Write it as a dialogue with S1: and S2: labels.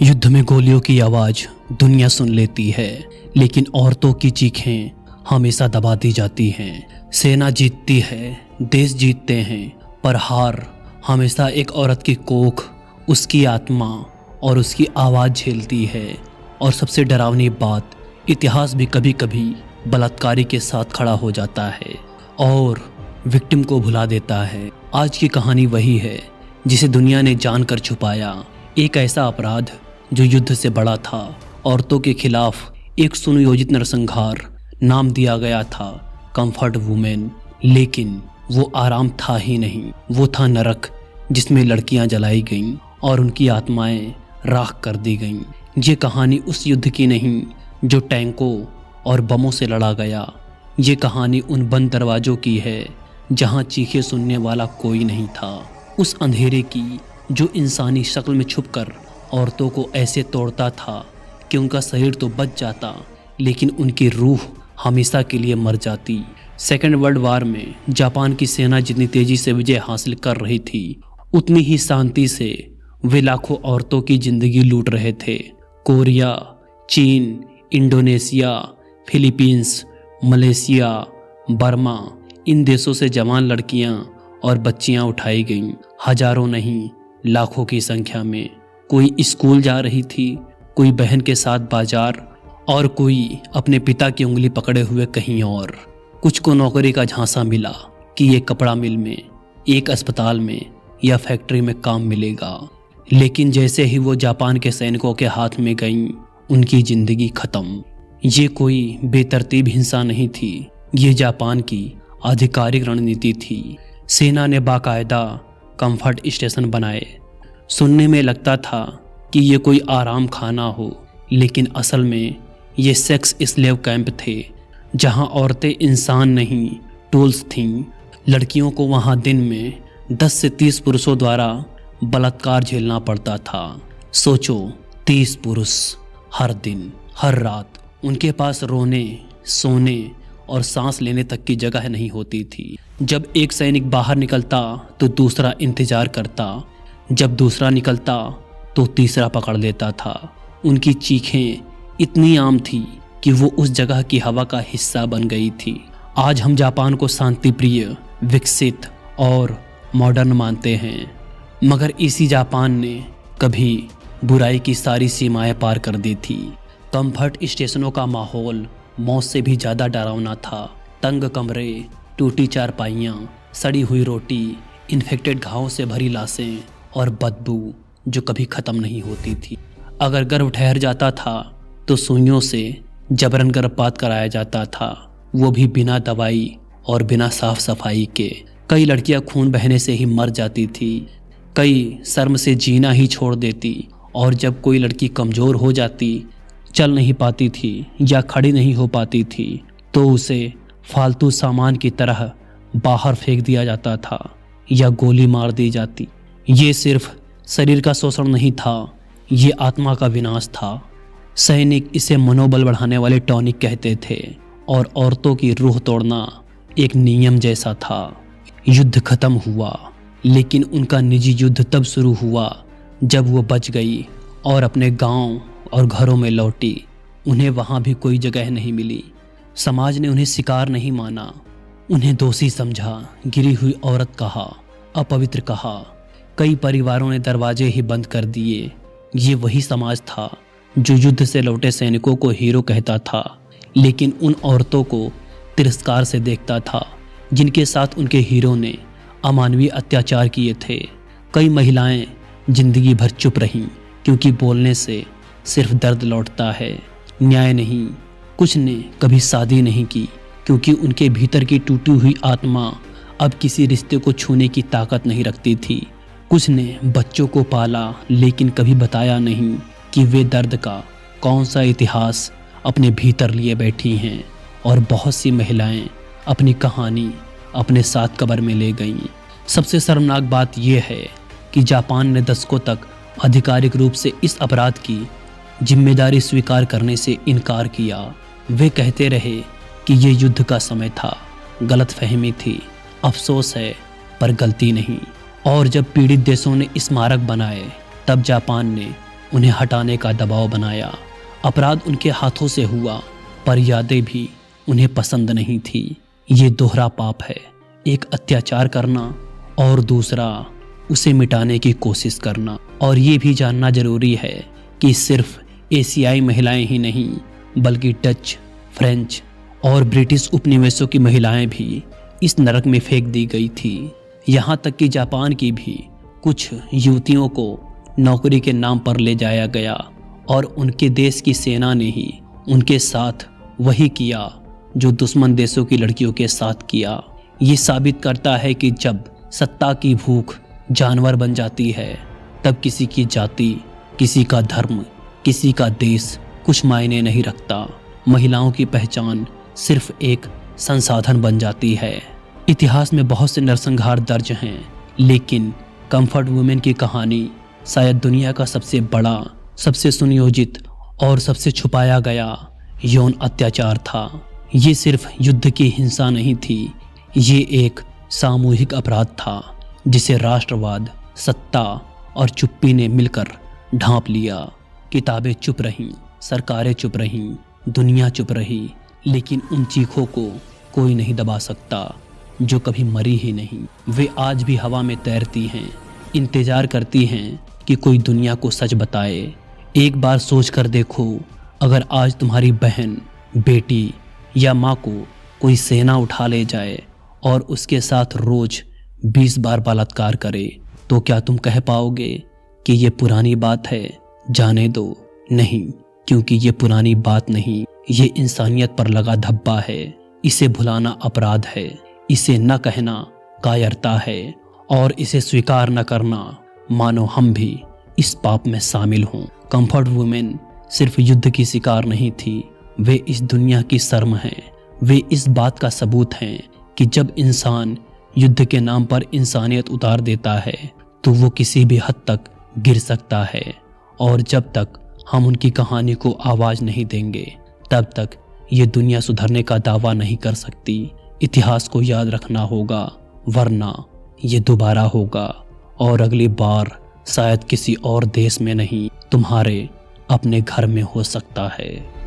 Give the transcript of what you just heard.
S1: युद्ध में गोलियों की आवाज दुनिया सुन लेती है, लेकिन औरतों की चीखें हमेशा दबा दी जाती हैं। सेना जीतती है, देश जीतते हैं, पर हार हमेशा एक औरत की कोख, उसकी आत्मा और उसकी आवाज़ झेलती है। और सबसे डरावनी बात, इतिहास भी कभी कभी बलात्कारी के साथ खड़ा हो जाता है और विक्टिम को भुला देता है। आज की कहानी वही है जिसे दुनिया ने जानकर छुपाया। एक ऐसा अपराध जो युद्ध से बड़ा था। औरतों के खिलाफ एक सुनियोजित नरसंहार। नाम दिया गया था कंफर्ट वुमेन, लेकिन वो आराम था ही नहीं, वो था नरक जिसमें लड़कियां जलाई गईं और उनकी आत्माएं राख कर दी गईं। ये कहानी उस युद्ध की नहीं जो टैंकों और बमों से लड़ा गया। ये कहानी उन बंद दरवाजों की है जहां चीखें सुनने वाला कोई नहीं था। उस अंधेरे की जो इंसानी शक्ल में छुपकर औरतों को ऐसे तोड़ता था कि उनका शरीर तो बच जाता, लेकिन उनकी रूह हमेशा के लिए मर जाती। सेकेंड वर्ल्ड वार में जापान की सेना जितनी तेजी से विजय हासिल कर रही थी, उतनी ही शांति से वे लाखों औरतों की जिंदगी लूट रहे थे। कोरिया, चीन, इंडोनेशिया, फिलीपींस, मलेशिया, बर्मा, इन देशों से जवान लड़कियां और बच्चियां उठाई गईं। हजारों नहीं, लाखों की संख्या में। कोई स्कूल जा रही थी, कोई बहन के साथ बाजार, और कोई अपने पिता की उंगली पकड़े हुए कहीं और। कुछ को नौकरी का झांसा मिला कि एक कपड़ा मिल में, एक अस्पताल में या फैक्ट्री में काम मिलेगा, लेकिन जैसे ही वो जापान के सैनिकों के हाथ में गईं, उनकी जिंदगी खत्म। ये कोई बेतरतीब हिंसा नहीं थी, ये जापान की आधिकारिक रणनीति थी। सेना ने बाकायदा कंफर्ट स्टेशन बनाए। सुनने में लगता था कि ये कोई आराम खाना हो, लेकिन असल में ये सेक्स स्लेव कैंप थे, जहां औरतें इंसान नहीं, टूल्स थीं। लड़कियों को वहां दिन में 10 से 30 पुरुषों द्वारा बलात्कार झेलना पड़ता था। सोचो, 30 पुरुष हर दिन, हर रात। उनके पास रोने, सोने और सांस लेने तक की जगह नहीं होती थी। जब एक सैनिक बाहर निकलता तो दूसरा इंतजार करता, जब दूसरा निकलता तो तीसरा पकड़ लेता था। उनकी चीखें इतनी आम थी कि वो उस जगह की हवा का हिस्सा बन गई थी। आज हम जापान को शांतिप्रिय, विकसित और मॉडर्न मानते हैं, मगर इसी जापान ने कभी बुराई की सारी सीमाएं पार कर दी थी। कंफर्ट स्टेशनों का माहौल मौत से भी ज़्यादा डरावना था। तंग कमरे, टूटी चारपाइयाँ, सड़ी हुई रोटी, इन्फेक्टेड घावों से भरी लाशें और बदबू जो कभी ख़त्म नहीं होती थी। अगर गर्भ ठहर जाता था तो सुइयों से जबरन गर्भपात कराया जाता था, वो भी बिना दवाई और बिना साफ सफाई के। कई लड़कियां खून बहने से ही मर जाती थी, कई शर्म से जीना ही छोड़ देती, और जब कोई लड़की कमज़ोर हो जाती, चल नहीं पाती थी या खड़ी नहीं हो पाती थी, तो उसे फालतू सामान की तरह बाहर फेंक दिया जाता था या गोली मार दी जाती। ये सिर्फ शरीर का शोषण नहीं था, ये आत्मा का विनाश था। सैनिक इसे मनोबल बढ़ाने वाले टॉनिक कहते थे, और औरतों की रूह तोड़ना एक नियम जैसा था। युद्ध खत्म हुआ, लेकिन उनका निजी युद्ध तब शुरू हुआ जब वो बच गई और अपने गांव और घरों में लौटी। उन्हें वहां भी कोई जगह नहीं मिली। समाज ने उन्हें शिकार नहीं माना, उन्हें दोषी समझा, गिरी हुई औरत कहा, अपवित्र कहा। कई परिवारों ने दरवाजे ही बंद कर दिए। ये वही समाज था जो युद्ध से लौटे सैनिकों को हीरो कहता था, लेकिन उन औरतों को तिरस्कार से देखता था जिनके साथ उनके हीरो ने अमानवीय अत्याचार किए थे। कई महिलाएं जिंदगी भर चुप रहीं, क्योंकि बोलने से सिर्फ दर्द लौटता है, न्याय नहीं। कुछ ने कभी शादी नहीं की, क्योंकि उनके भीतर की टूटी हुई आत्मा अब किसी रिश्ते को छूने की ताकत नहीं रखती थी। कुछ ने बच्चों को पाला, लेकिन कभी बताया नहीं कि वे दर्द का कौन सा इतिहास अपने भीतर लिए बैठी हैं। और बहुत सी महिलाएं अपनी कहानी अपने साथ कब्र में ले गईं। सबसे शर्मनाक बात यह है कि जापान ने दशकों तक आधिकारिक रूप से इस अपराध की जिम्मेदारी स्वीकार करने से इनकार किया। वे कहते रहे कि ये युद्ध का समय था, गलतफहमी थी, अफसोस है, पर गलती नहीं। और जब पीड़ित देशों ने स्मारक बनाए, तब जापान ने उन्हें हटाने का दबाव बनाया। अपराध उनके हाथों से हुआ, पर यादें भी उन्हें पसंद नहीं थी। ये दोहरा पाप है, एक अत्याचार करना और दूसरा उसे मिटाने की कोशिश करना। और ये भी जानना जरूरी है कि सिर्फ एशियाई महिलाएं ही नहीं, बल्कि डच, फ्रेंच और ब्रिटिश उपनिवेशों की महिलाएं भी इस नरक में फेंक दी गई थी। यहाँ तक कि जापान की भी कुछ युवतियों को नौकरी के नाम पर ले जाया गया और उनके देश की सेना ने ही उनके साथ वही किया जो दुश्मन देशों की लड़कियों के साथ किया। ये साबित करता है कि जब सत्ता की भूख जानवर बन जाती है, तब किसी की जाति, किसी का धर्म, किसी का देश कुछ मायने नहीं रखता। महिलाओं की पहचान सिर्फ एक संसाधन बन जाती है। इतिहास में बहुत से नरसंहार दर्ज हैं, लेकिन कंफर्ट वुमेन की कहानी शायद दुनिया का सबसे बड़ा, सबसे सुनियोजित और सबसे छुपाया गया यौन अत्याचार था। ये सिर्फ युद्ध की हिंसा नहीं थी, ये एक सामूहिक अपराध था जिसे राष्ट्रवाद, सत्ता और चुप्पी ने मिलकर ढांप लिया। किताबें चुप रहीं, सरकारें चुप रहीं, दुनिया चुप रही, लेकिन उन चीखों को कोई नहीं दबा सकता जो कभी मरी ही नहीं। वे आज भी हवा में तैरती हैं, इंतजार करती हैं कि कोई दुनिया को सच बताए। एक बार सोच कर देखो, अगर आज तुम्हारी बहन, बेटी या माँ को कोई सेना उठा ले जाए और उसके साथ रोज 20 बार बलात्कार करे, तो क्या तुम कह पाओगे कि ये पुरानी बात है, जाने दो? नहीं, क्योंकि ये पुरानी बात नहीं, ये इंसानियत पर लगा धब्बा है। इसे भुलाना अपराध है, इसे न कहना कायरता है, और इसे स्वीकार न करना मानो हम भी इस पाप में शामिल हों। कंफर्ट वुमेन सिर्फ युद्ध की शिकार नहीं थी, वे इस दुनिया की शर्म हैं। वे इस बात का सबूत हैं कि जब इंसान युद्ध के नाम पर इंसानियत उतार देता है तो वो किसी भी हद तक गिर सकता है। और जब तक हम उनकी कहानी को आवाज नहीं देंगे, तब तक ये दुनिया सुधरने का दावा नहीं कर सकती। इतिहास को याद रखना होगा, वरना ये दोबारा होगा, और अगली बार शायद किसी और देश में नहीं, तुम्हारे अपने घर में हो सकता है।